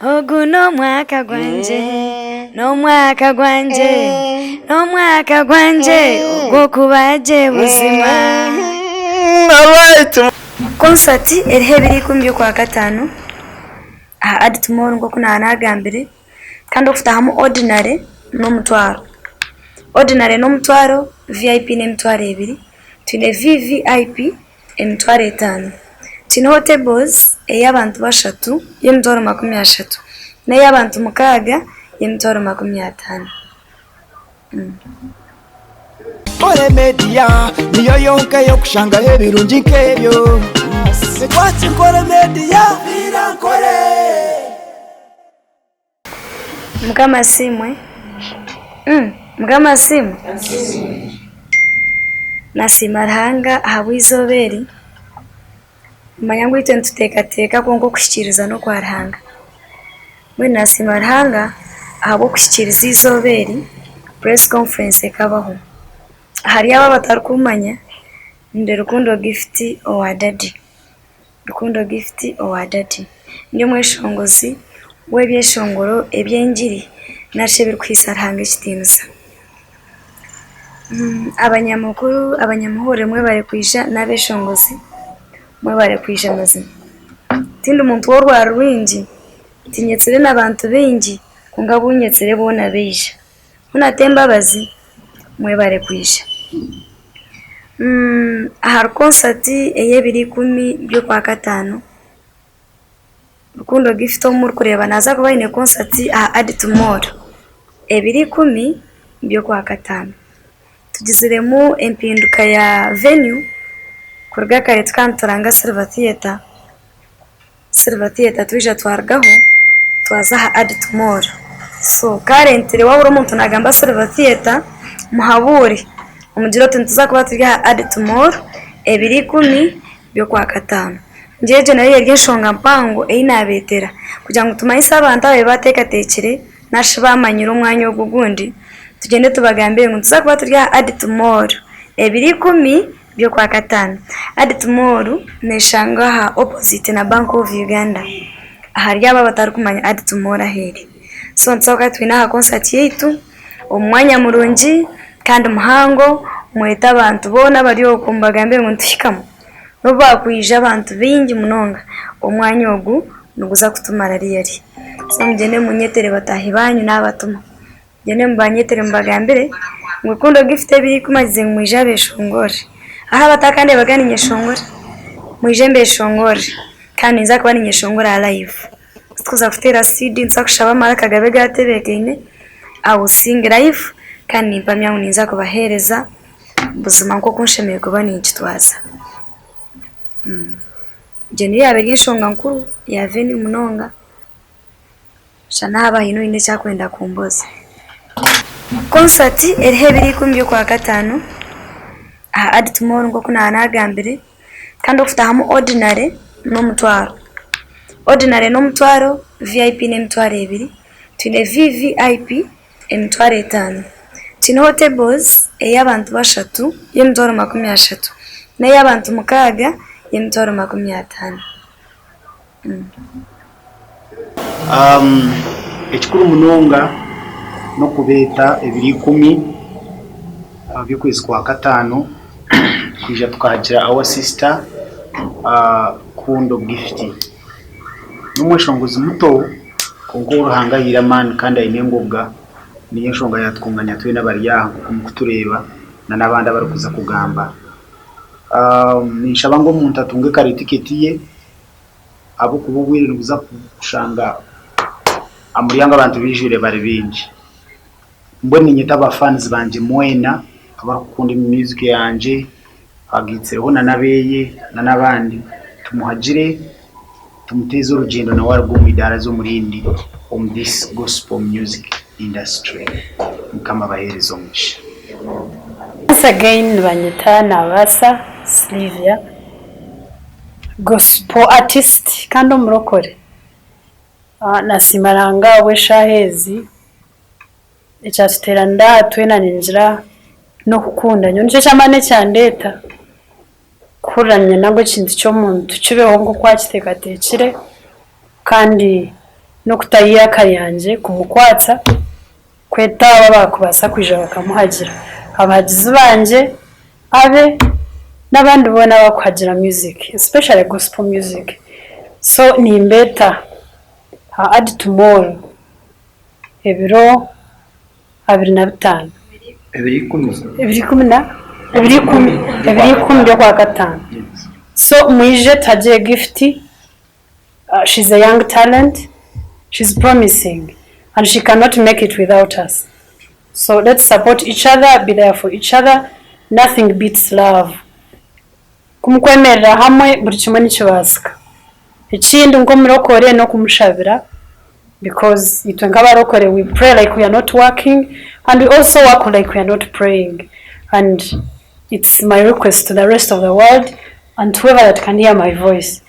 Ogu no mwaka gwanje, no mwaka gwanje, no mwaka gwanje, ogwo kubaje buzima. Concert erihe biri kumbi kwa gatanu. Adi tomorrow ngo kuna anagambire kandi ofutahamu ordinary no mutwaro. Ordinary no mutwaro, VIP ne mutwaro ebiri. Tune VVIP emitwaro 5. Tino tables y'abantu bashatu y'emitwaro 30 na y'abantu 6 y'emitwaro 50. Ore media niyo yonka yo kushanga hebirungi nkebyo. Sekwati kore media birankore. Mukama simwe. Mukama simwe. Nasimarhanga habwizoberi. Manyangu ite ntuteka kongo kushikiriza no kwarhanga. Mwe nasimarhanga abo kushikiriza izoberi press conference kabaho. Hari aba batarikumanya nde Rukundo Gift owadadi. Rukundo Gift owadadi. Ndi mweshongozi webyeshongoro ebyenjiri nashebiri kwisarhanga ekitinusa. Abanyamukuru abanyamuhore mwe bare kwisha nabeshongozi mwe bare kwisha mazina. Tindi umuntu worwa rwinji tinyetsere nabantu benji kunga bunyetsere bona beja. Unatemba bazi mwe bare kwisha. Har concert eyebiri 10 byo kwa gatanu. Rukundo Gift omuri kureba naza kuba ine concert adi tomorrow. Ebiri 10 byo kwa gatanu. Tugiziremu empinduka ya venue kurga kare twanturanga Silver Theater. Silver Theater twija twargaho twaza adi tomorrow. So currently wabura umuntu nagamba Silver Theater muhaburi umugiro tuza kuba tujya adi tomorrow ebiri 10 byo kwa gatanu. Njeje nayo yerishonga mpango einabetera kugira ngo tumayisa abantu abe batekatekere nashibamanyira umwanya wogugundi tugende tubagambiye ngo tuza kuba tujya adi tomorrow ebiri 10 byo kwa gatanu. Adi tomorrow neshanga ha opposite na Bank of Uganda. Hari aba batarikumanya adi tomorrow aheri. So nsoka twina ha concert yitu umwanya murungi kandi muhango mweta abantu bona bari okumbagambe ngo ntushikamo noba kuyija abantu bingi munonga umwanya ogu nuguza kutumara riyari. So mugende munyetere batahi banyu nabatuma gene mbanyetere mbagambire ngo Rukundo Gift ebiri kumaze mwija beshongore aha batakande bagani nyeshongore mwije mbeshongore kandi nza kuba nyeshongore live tuza kutera CD nza kushaba mara kagabe gatebekene awu sing live kandi mpamya ngo ninza kubahereza buzima nko kunshemeye kuba n'igitwaza. Jeni yabiri nshonga nkuru ya veni munonga shana haba hino ine cyakwenda kumboza. Concert erihe biri 10 kwa gatanu. Adi tomorrow ngo kuna anagambire kandi ofutahamu ordinary no mutwaro. Ordinary no mutwaro, VIP ne mutwaro ebiri. Tune VVIP emitwaro 5. Tino tables y'abantu bashatu y'emitwaro 30 na y'abantu 6 y'emitwaro 50. Ekikuru munonga no kubeta ebiri 10 byokwezi kwa gatanu kwija tukagira our sister Rukundo Gift n'umweshongozi muto kongo ruhangayira man kandi ayinengobwa niyo nshonga yatwunganya twe n'abariyaha kutureba na nabandi bari kuza kugamba. Nishaba ngo umuntu atunge kare tiketi ye abo kububwire nuza kushanga amuriyanga abantu bijure bari bingi. Mbone nyita abafans banje mwena abakunda music yanje agitseho na nabeye na nabandi tumuhagire tumuteze urugendo na warwo mu idara zo murindi on this gospel music industry mukama baherezo mushi. Once again banyita nabasa Sylvia gospel artist kandi umurokore. Nasimaranga weshahezi echatera twena ninjira no kukunda nyonje chamane cyandeta kuranye nago kintu cyo muntu kibeho ngo kwakitekatekire kandi no kutayiya kayanje kumukwatsa kweta aba bakubasa kwija bakamuhagira abagizi banje abe n'abandi bona bakwagira music especially gospel music so ni mbeta add tomorrow ebiro 25 ebiri kwa gatanu so mwije taje gift she's a young talent, she's promising and she cannot make it without us. So let's support each other, be there for each other. Nothing beats love. Kumukwemerera hamwe buri kimwe nicyo ikindi ngo murokore no kumushabira because itwe nk'abarokore we pray like we are not working and we also work like we are not praying, and it's my request to the rest of the world and whoever that can hear my voice,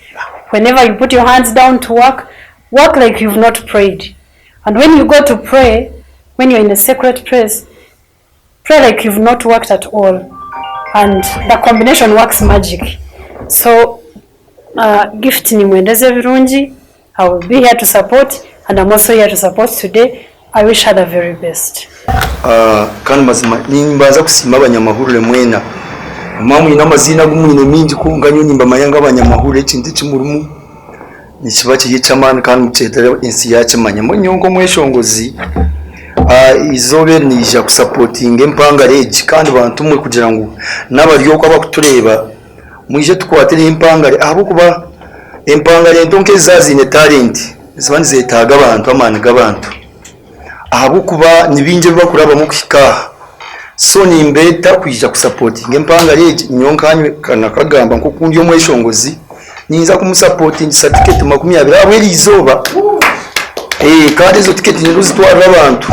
whenever you put your hands down to work like you've not prayed, and when you go to pray, when you're in a sacred place, pray like you've not worked at all, and the combination works magic. So gift ni mwendeze virungi. I will be here to support and I'm also here to support today. I wish her the very best. Kandi mazima nimbaza kusima abanyamahurure mwena mamu ina mazina gumwine mingi kunganyo nimba mayanga abanyamahurure kintu kimurumu nikibache yicamana kandi mucetera insi yace manyamo nyongo mweshongozi izobe nija kusupporting empanga rege kandi bantu mwe kugira ngo nabariyo kwa bakutureba mwije tukwatire empanga abo kuba empanga rento nkezazine talent zibandi zetaga abantu amana gabantu abo kuba nibinje bakuraba mu kwika so ni mbeta kwija kusupporting empanga rege nyonkanywe kana kagamba nko kundi yo mweshongozi ninza kumusupporting certificate 20 abweri izoba kandi zo ticket niruzitwara abantu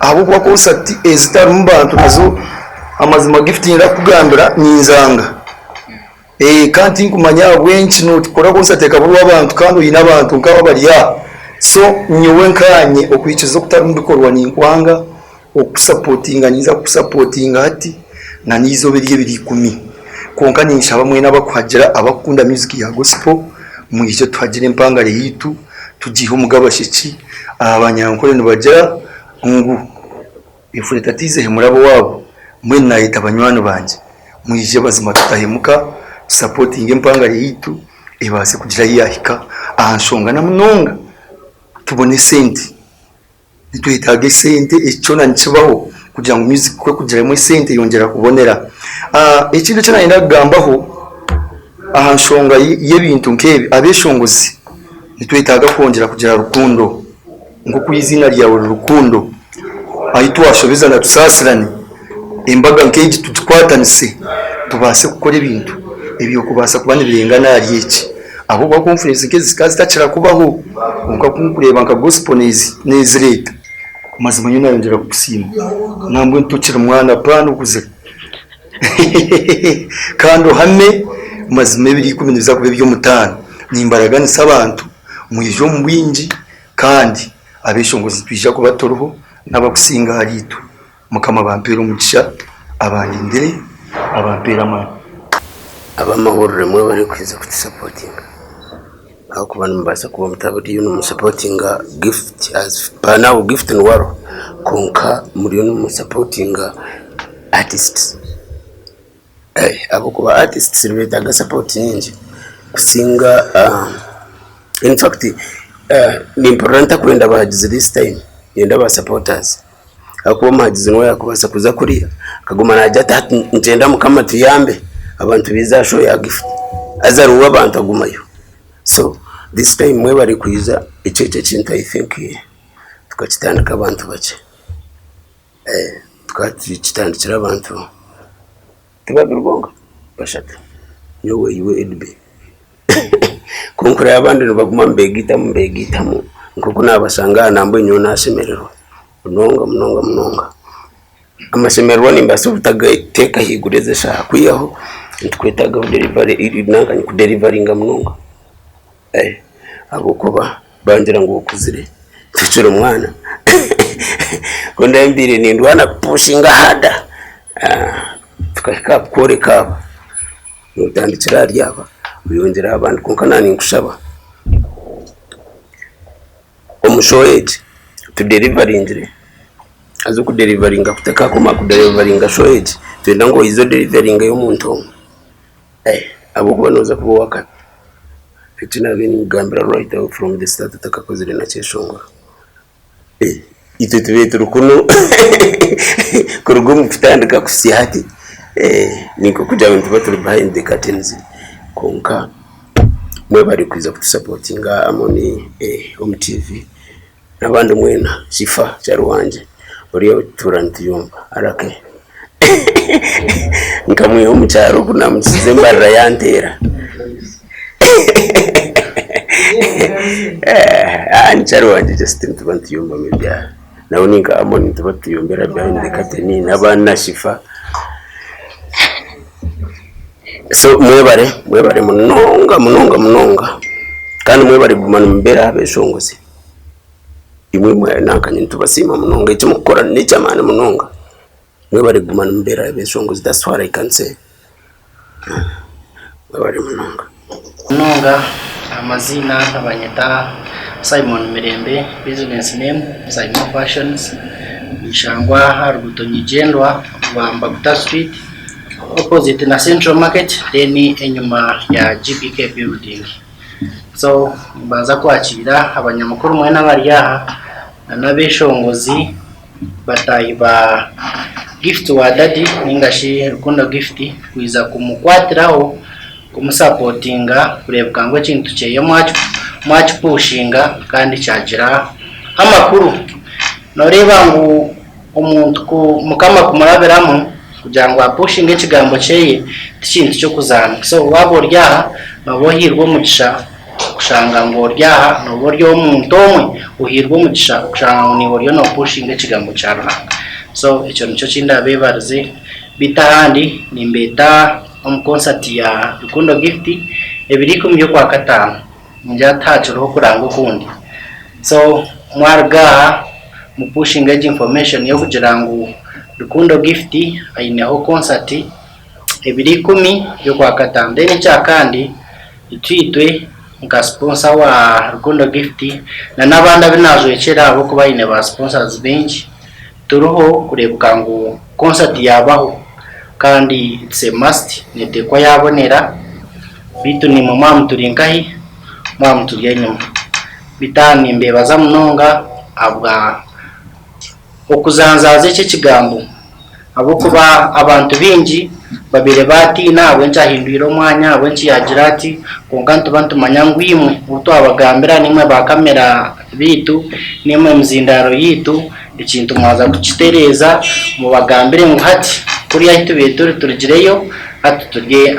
abo kwa ko sati ezitari mu bantu nazo amazima gifting rakugambira ninzanga kandi nkumanya bwenchi no tukora ko sateka buru abantu kandi uyina abantu nkaba bariya so nyowe nkanye okwikiza kutari mbikorwa ninkwanga okusupportinga niza kusupportinga hati na nizo biri 10 konka nisha bamwe n'abakwagira abakunda music ya gospel mu icyo twagira empangare yitu tugihe umugabashiki abanyankore nibajya ngo ifureta murabo wabo mwe nayita abanywano banje mwije bazima tutahemuka supporting empangare yitu ibase kugira yahika ahanshonga na munonga tubone sente nitwitage sente icyo nankibaho kugira ngo music kwe kugira mu sente yongera kubonera ikintu cyane ndagambaho ahanshonga y'ebintu nkebi abeshongozi nitwitaga kongera kugira rukundo ngo kuyizina ryawe rukundo ayitu ashobeza na tusasirane imbaga nkeji tutwatanise tubase gukora ibintu ebyo kubasa kubana birengana ari iki abo ba conference nkezi kazi tacira kubaho ngo kunkureba nka gospel nezireta mazima nyuna yongera kusima nambwe ntukira mwana pano kuze kandi hame mazima 2010 kube byo mutano nimbaraga nisabantu muyijo mwinji kandi abeshongozi twisha kubatoroho n'abakusinga haritu mukama bampera umugisha abandindire abampera amana abamahurure mwe bari kwiza kutisupporting aho kubana mbasa kuba mutaburi yuno supporting gift as now gift and waro konka muri yuno supporting artists abo kuba artists bitaga supporting kusinga in fact ni important kwenda bagize this time yenda ba supporters akuba magize ngo yakubasa kuza kuriya kaguma najya ngenda mukama tuyambe abantu biza show ya gift azaruwa abantu agumayo. So this time mwe bari kwiza icece cinta I think tukakitandika abantu bace tukakitandikira abantu tibabirgonga bashaka nyowe iwe edbe konkora abandi baguma mbegitamu nkoko nabasanga nambo nyo nasemerero munonga amasemerero nimbase ubutagayiteka higureze sha kwiyaho twetaga delivery inanganye ku deliveringa munonga abo kuba bangira ngo ukuzire tucira umwana konda mbire ni ndwana pushinga hada tukahika kore kaba nutandikira ryaba uyongera abantu konka nani ngushaba omushoeji tudeliveringire azo kudeliveringa kuteka kuma kudeliveringa shoeji twenda ngo izo deliveringa y'omuntu abo kubanoza kubo wakati fitina bini gambira right out from the start takakozire na cyeshongo ite tubetu rukuno kurugo mfitandika kusihati niko kuja abantu baturi behind the curtains konka mwe bari kwiza kutusupportinga amoni TV nabandi mwena sifa cyarwanje uriyo turanti yumva arake nkamwe ho mucyaro kuna mukize mbarra yantera cyarwanje just tubanti yumva mebya nawo ninka amoni tubatiyumbera behind the curtain nabana sifa. So mwebare munonga kandi mwebare gumana mbera abeshongozi imwe mwe nakanye ntubasima munonga icyo mukora n'icamana munonga mwebare gumana mbera abeshongozi. That's what I can say. Mwebare munonga amazina abanyeta Simon Mirembe, business name Simon Fashions, Shangwa Harugutonyi Jendwa Bambaguta Street opposite na Central Market, then enyuma ya GPK building. So baza kwakira abanyamakuru mwe n'abariyaha n'abeshongozi batayiba gift wa daddy ningashi Rukundo gift kwiza kumukwatiraho kumusupportinga kurebwa ngo kintu cyeye mwacu pushinga kandi cyagira amakuru noreba ngo umuntu mukama kumuraberamo kugira ngo apushinge kigambo cyeye ikintu cyo kuzana. So wabo ryaha babohirwa mugisha kushanga ngo ryaha no boryo umuntu omwe uhirwa mugisha kushanga ngo ni boryo no pushinge kigambo cya Ruhanga. So icyo nico kindabe barze bitahandi ni mbeta concert ya Rukundo gift ebiri kumyo kwa katano njya tacho kuranga ukundi. So mwarga mu pushing information yo kugira ngo Rukundo gift ayineho concert ebiri kumi yo kwa katano. Then cya kandi itwitwe nka sponsor wa Rukundo gift na nabanda binazo yekera abo kuba ine ba sponsors benshi turuho kurebuka ngo concert yabaho kandi it's a must netekwa yabonera bitu ni mama turinkahi mama turyenyuma bitani mbebaza munonga abwa okuzanzaze cye kigambo abo kuba abantu bingi babire bati nawe ncahindwira umwanya abo nci yagira ati konkantu bantu manyangwimwe uto abagambira nimwe ba kamera bitu nimwe mzindaro yitu ikintu mwaza kucitereza mu bagambire ngo hati kuri yahitu beturi turigireyo ati turye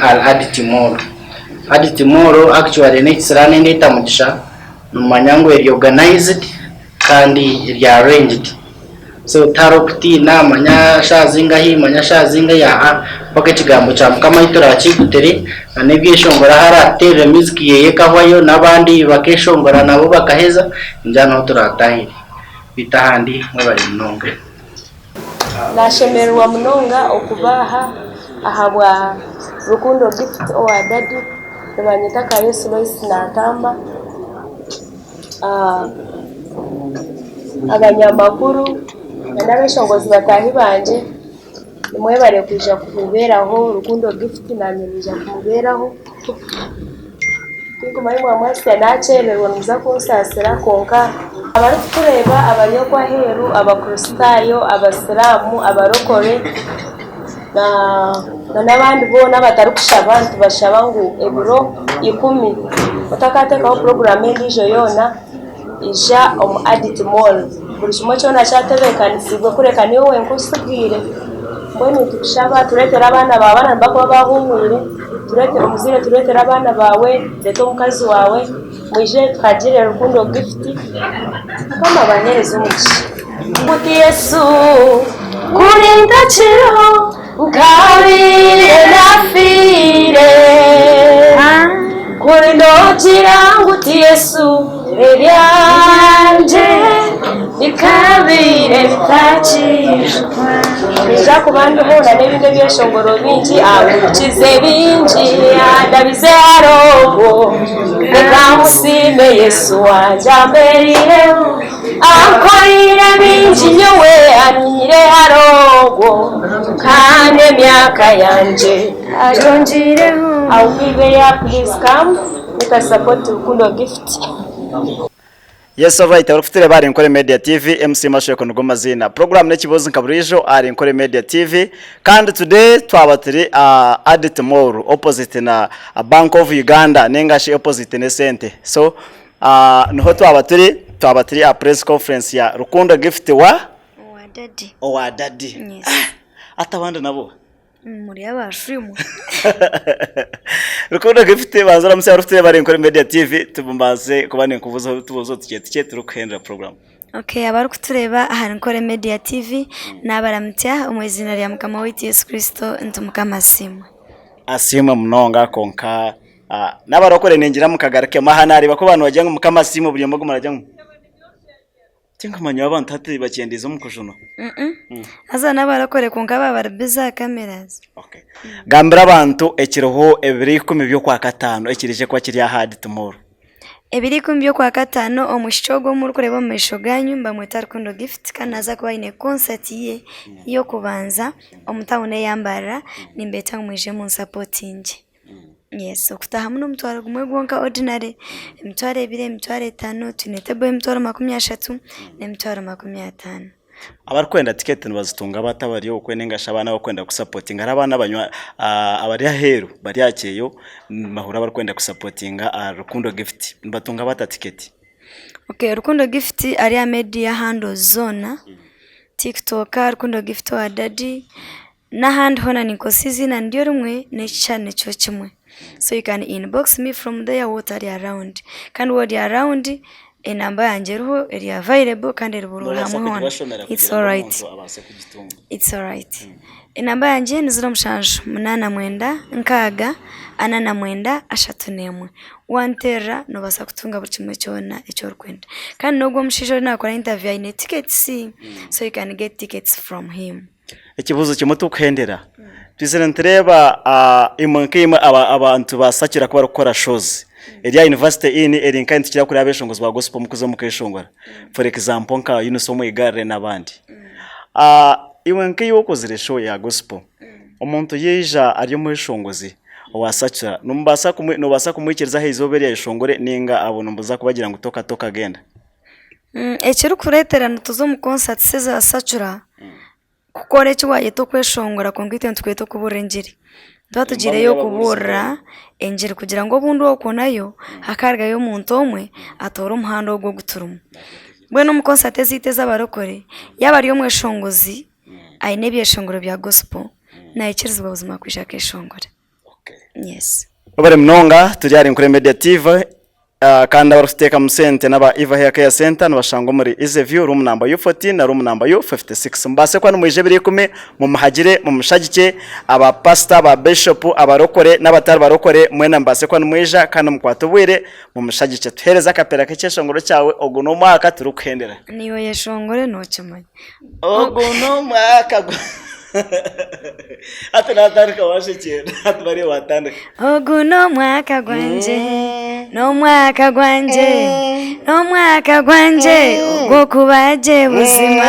adi tomorrow actually next run ndeta mugisha numanyango eri organized kandi eri arranged. So tarokti na manya shazinga ya pake kigambo cha mukama itora kigutere anebweshongora haratere music yeye kahwayo nabandi bakeshongora nabo bakaheza njano turatahiri bitahandi mwe bari munonga nashemerwa munonga okubaha ahabwa Rukundo gift owa daddy banyita Kayesu Lois Natamba abanyamakuru n'abeshongozi batahi banje nimwe bare kuja kuberaho Rukundo gift nanyirija kuberaho kuma imwe mwese nacererwa nuza kunsasira konka abari kureba abanyokwa heru abakristayo abasiramu abarokore na nabandi bona batari kushaba abantu bashaba ngo ebiro 10 utakateka program y'ejo yona ija Adit Mall buri kimwe cyona cyatebekanisiwe kureka niyo wenkusubwire mbone tukishaba turetera abana babana bako bahumwire turetera umuzire turetera abana bawe leto mukazi wawe mwije twagire Rukundo gift kama banyereza umuci muti Yesu kuri ndaciro ukabire nafire kuri ndocira nguti Yesu eryanje nikabire takishwa ija ku bandi hona n'ebindi byeshongoro bingi abukize bingi adabize arogo reka musime Yesu wanje amberireho akorire bingi nyowe anyire arogo kandi emyaka yanje ajonjireho. I will be there, please come let us support Rukundo Gift. Yes, alright. Abafite bari Nkore Media TV, MC Masheko nugo mazina. Program nekibozi nkaburijo ari Nkore Media TV. Kandi today twabatiri Addit Mall opposite na Bank of Uganda nengashi opposite ne Sente. So niho twabatiri a press conference ya Rukundo Gift wa Daddy. Owa Daddy. Yes. Atabandi nabo. Muri abashimu. Rukundo Gift banzora musi abafite bari Nkore Media TV tubumbaze kubane kuvuza tubozo tiketi turukwenda program. Okay, abari kutureba ahari Nkore Media TV nabaramutya umwezina lya mukama witi Yesu Kristo ntumukama simu. Asima mnonga konka n'abarokore ningira mukagarake mahanari bako bantu bajya mukama simu buri mbago marajya Tinga manyo abantu hati bakendiza mukujuno. Aza n'abarokore konka babaribiza cameras. Okay. Gambira abantu ekiroho ebiri 10 byo kwa gatano ekirije kwa kiri ahadi tomorrow. Ebiri 10 byo kwa gatano omushogo muri kureba mu mishoganyu mbamweta Rukundo Gift kanaza kuba ine concert ye yo kubanza omutawune yambara nimbeta mwije mu supporting. Yes, okutaha muno mutwaro gumwe gwonka ordinary emitwaro 2 emitwaro 5 tunetebo emitwaro 30 n'emitwaro 50. Abarkwenda ticket nibazitunga batabari yo kwenengasha abana bakwenda kusupportinga abana banywa abari aheru bari yakeyo mahura barkwenda kusupportinga Rukundo Gift nibatunga bata ticket. Okay, Rukundo Gift ari a media handle zona TikTok Rukundo Gift wa Daddy na hand hona niko season ndio rumwe ne channel cyo kimwe. So you can inbox me from there what are around. Can what are around enamba yanje ruho eri available kandi ruburu hamwe hona. It's all right. It's all right. Enamba yanje ni 089 nkaga anana mwenda ashatunemwe. Wantera no basa kutunga buri kimwe cyona icyo rukwenda. Kandi nubwo mushijo nakora interview ine tickets so you can get tickets from him. Ikibuzo kimuto khendera. Twizere ntereba imankima abantu basakira kuba gukora shows. Eria university ini erinkanti kira kuri abeshongozi ba gospel mukuzo mukayishongora. For example nka Unisomo Igare nabandi. Iwanke yoko zire show ya gospel. Omuntu yeja ari mu ishongozi wasakira numbasa kumwikiriza hezobere yishongore ninga abo numbuza kubagira ngo toka agenda. Ekiri kureterana tuzo mu concert seza asacura. Kukore icyo wayeto kweshongora kongwite ntweto kuburengeri. Twatugireyo kubura engeri kugira ngo bundu okonayo hakarga yo muntu omwe atora umuhanda wo guturumu. Bwe no mu concert ziteza abarokore yabari yo mweshongozi ayine byeshongoro bya gospel na ikirizwa ubuzima kwishaka eshongora. Okay. Yes. Obare mnonga tujari Nkore Media TV kandi abarufiteka musente naba Eva Hair Care Center nabashango muri Iseview room number U14 na room number U56 mbase kwa numuje biri kume mu mahagire mu mushagike aba pastor ba bishop abarokore n'abatari barokore mwena mbase kwa numweja kandi mukwatubwire mu mushagike tuhereza kapera k'cyeshongoro cyawe oguno mwaka turukhendera niyo yeshongore no cyamanye oguno mwaka ati natarika washikira ati bari watandika oguno mwaka gwanje no mwaka gwanje no mwaka gwanje ugo kubaje buzima.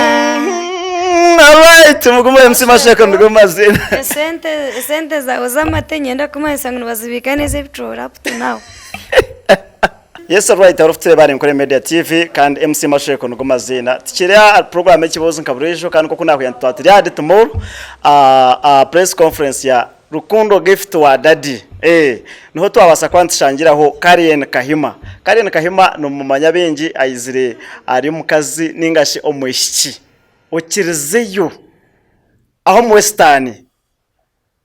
Alright mugume MC Masheko nugo mazina sente za uzamate nyenda kumayisa ngo bazibika neze bitora up to now. Yes, alright. Arufite bari Nkore Media TV kandi MC Masheko nugo mazina tikira program y'kibozo nkaburijo kandi ko kunakuya twatiri Addit Mall press conference ya Rukundo Gift wa Daddy niho twabasa kwantishangiraho Karen Kahima no mumanya bengi ayizire ari mukazi ningashi omwishiki okirizeyo aho mu Western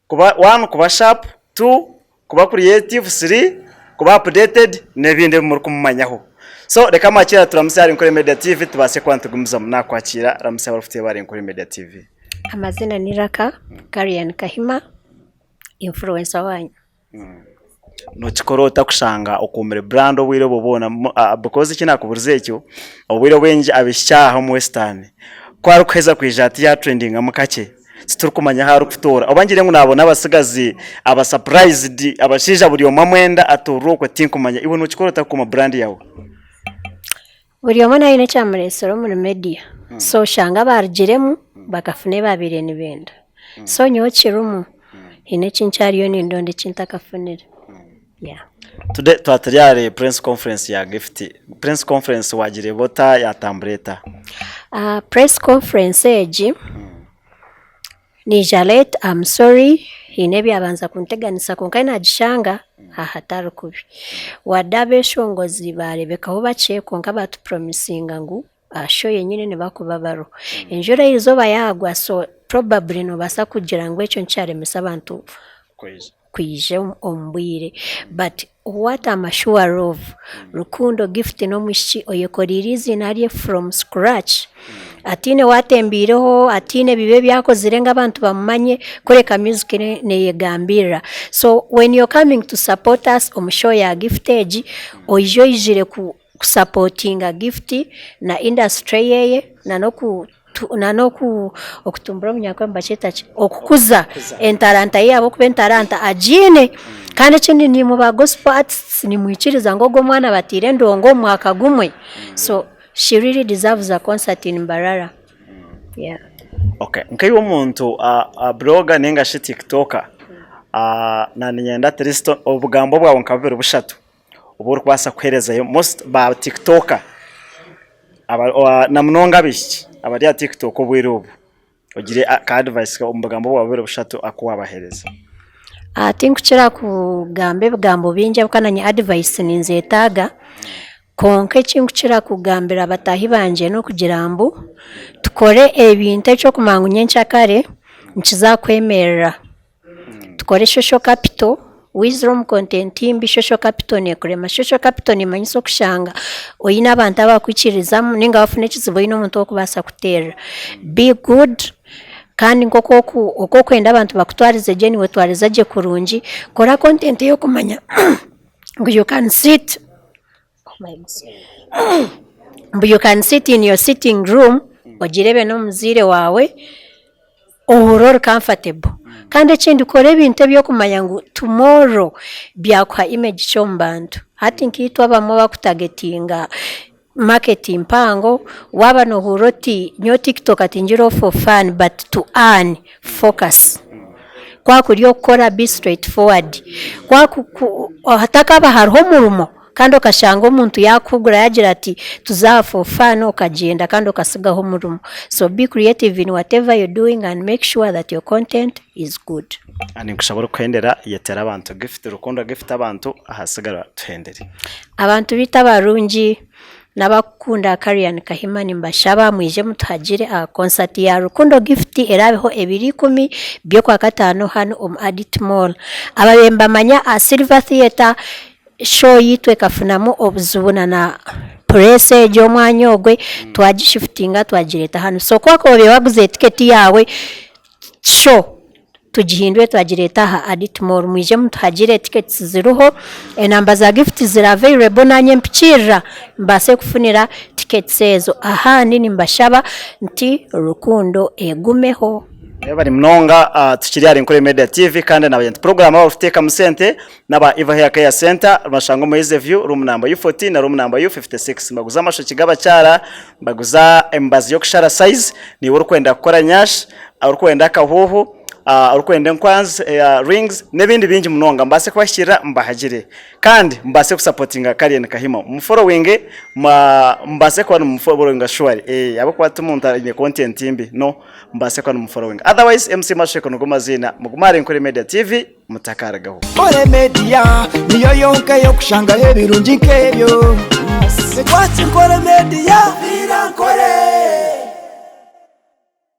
kuba 1 kuba sharp 2 kuba creative 3 kuba updated nebinde muri kumumanyaho. So reka makira turamuse ari Nkore Media TV tubase kwantugumiza nakwakira ramuse barufite bari Nkore Media TV. Amazina ni Raka Karen Kahima influencer wanyu. No chikorota kushanga okumere brand obwire bobona because kina kuburize cyo obwire bwenje abishyaho mu Western kwari kweza kwijati ya trending amukake siturukumanya haru kutora abangire ngo nabona abasigazi aba surprised abashija buri omamwenda atoroko tinkumanya iwe nukikorota ku ma brand yawe buri omana ine cyamuresoro muri media so shanga bargiremu bakafune babire nibenda so nyokirumu ine cincyariyo nindonde cintakafunira yeah. Today twatariare press conference ya gift press conference wagire bota ya tambreta press conference eji ni Jalet I'm sorry inebi abanza kunteganisa konkaina gishanga ahatari kubi wadabe shongozi barebekaho bace konka batu promisinga ngu asho yenyine ne bakubabaro enjura izoba yagwa so probably no basa kugira ngo eco ncyare misabantu kwije ombwire but what I'm sure of Rukundo Gift no mushi oyekoririzi nariye from scratch atine watembireho atine bibe byako zirenga abantu bamanye koreka music ne yegambira so when you're coming to support us omushow ya Giftage ojo ijire ku supporting a gift na industry yeye na no ku okutumbura munyakwamba chetachi okukuza entaranta yabo kubentaranta ajine kandi kindi ni mu ba gospel artists ni muikiriza ngogo mwana batire ndongo mwaka gumwe so she really deserves a concert in Mbarara. Yeah. Okay, nkai umuntu blogger nenga shi TikToker na nyenda Tristo obugambo bwawe nkabere bushatu uburi kwasa kwerezayo most ba TikToker na mnonga bishiki abari ya TikTok obwirubu ogire ka advice ka umugambo bwawe bushatu akuwabahereza I think kira kugambe bugambo binje bukananya advice ninzetaga konke kinkira kugambira batahi banje no kugirambu tukore ebintu cyo kumangunya ncyakare nkizakwemerera tukore social capital wisdom content imbi social capital ne kurema social capital ni manyiso kushanga oyina abantu abakwikirizamu ninga bafune kizibo ino muntu okubasa kutera be good kandi nkoko kwenda abantu bakutwarize je niwe twariza je kurungi kora content yo kumanya ngo you can sit but you can sit in your sitting room ogirebe no muzire wawe ohoror comfortable kandi kindi kore bintu byo kumanya ngo tomorrow byakwa image chombantu hati nkitwa bamwe bakutagetinga marketing pango waba no huroti nyo TikTok atinjiro for fun but to earn focus kwa kuriyo kora be straightforward kwa hataka bahariho murumo kandi okashanga omuntu yakugura yagira ati tuza for fun okagenda kandi okasigaho murumo so be creative in whatever you're doing and make sure that your content is good ani kushobora kwendera yetera abantu gift Rukundo Gift abantu ahasigara tuhendere abantu bitabarungi nabakunda Karian Kahima nimbashaba mwije mutagire a concert ya Rukundo Gift erabeho 210 byo kwa gatano hano Adit Mall ababemba manya a Silver Theater show yitwe kafunamo obuzubuna na presse jo mwanyogwe twagishiftinga twagireta hano so kwako bebaguze ticket yawe show tugihindwe twagireta ha Adit Mall mwije mutagire tickets ziruho enamba za gift zira available nanye mpikira mbase kufunira tickets ezo aha nini mbashaba nti Rukundo egumeho bari mnonga tukiri ari kuri Media TV kandi n'abayent program abafiteka musente naba Eva Hair Care Center mashango Moise View room number U14 na room number U56 mbaguza amasho kigaba cyara mbaguza embassy yo kushara size ni wuri kwenda gukora nyash ari kwenda kahuhu urukwende nkwanz rings nebindi bingi munonga mbase kwashira mbahagire kandi mbase kusupportinga Karian Kahima mufollowing mbase kwa mufollowing shwari abo kwa tumunta ne content imbi no mbase kwa mufollowing otherwise MC Masheko Ngoma Zina mugumare kuri Media TV mutakaragaho Ore Media niyo yonka yo kushanga hebirungi nkebyo Sekwachi Kore Media vira nkore